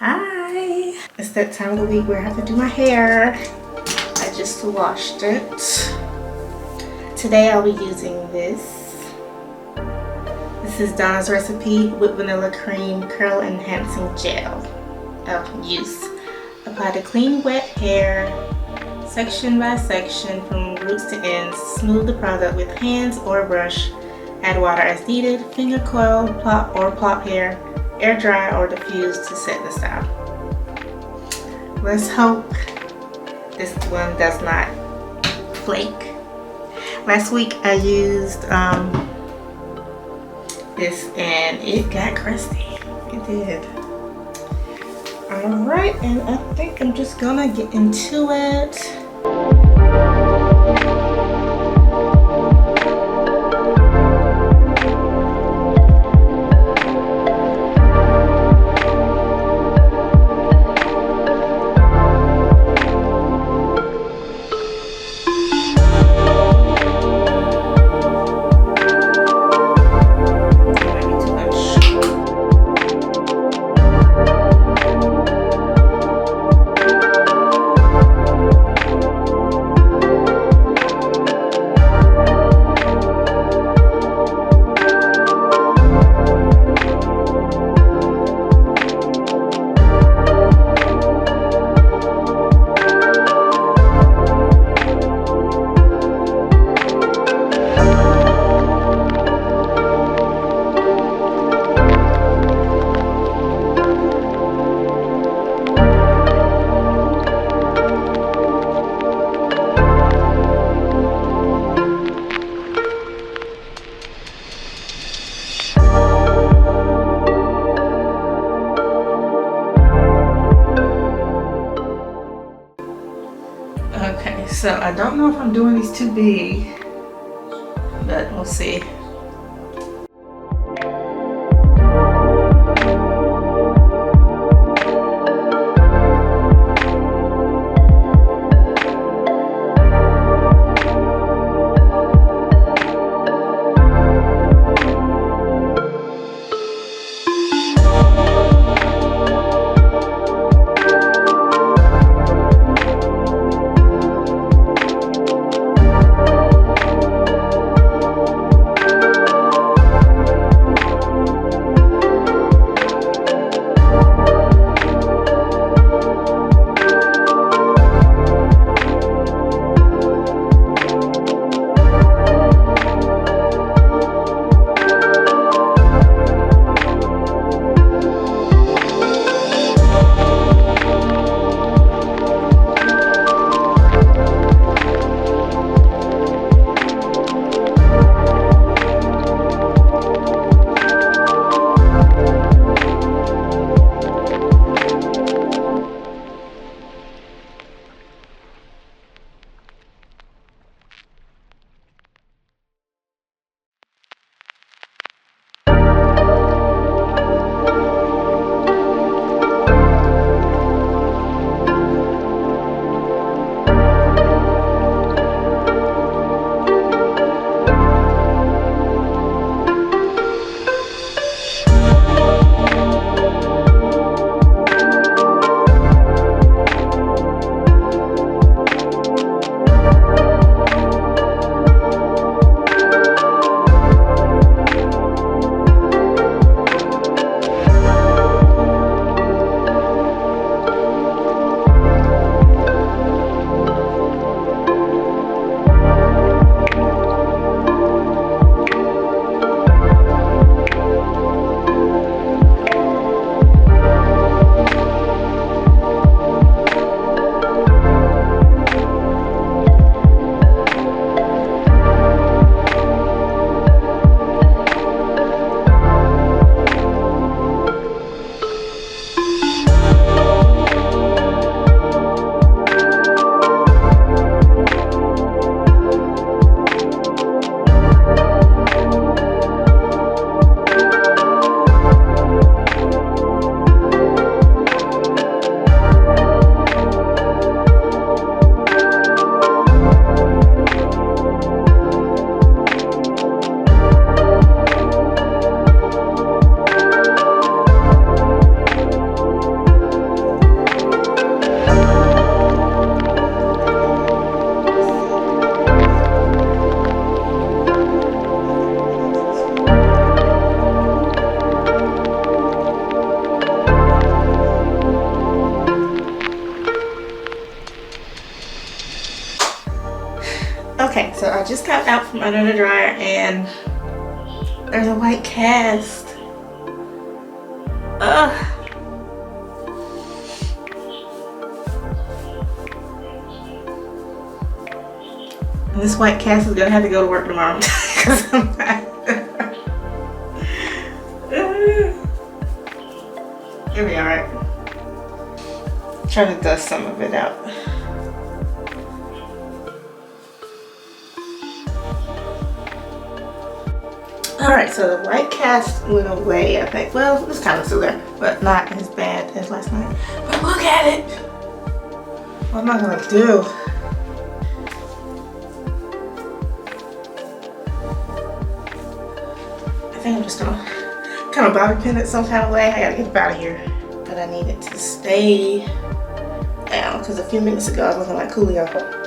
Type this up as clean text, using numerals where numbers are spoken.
Hi! It's that time of the week where I have to do my hair. I just washed it. Today I'll be using this. This is Donna's recipe with vanilla cream curl enhancing gel of use. Apply to clean wet hair, section by section from roots to ends. Smooth the product with hands or brush. Add water as needed. Finger coil, plop hair. Air dry or diffuse to set the style. Let's hope this one does not flake. Last week I used this and it got crusty. It did. Alright, and I think I'm just gonna get into it. Okay, so I don't know if I'm doing these too big, but we'll see. under the dryer, and there's a white cast. Ugh. And this white cast is gonna have to go to work tomorrow. Cause I'm not. It'll be alright. Try to dust some of it out. Alright, so the white cast went away, I think. Well, it's kind of still there, but not as bad as last night. But look at it! What am I gonna do? I think I'm just gonna kind of bobby pin it some kind of way. I gotta get it out of here. But I need it to stay down because a few minutes ago I was looking like Coolio.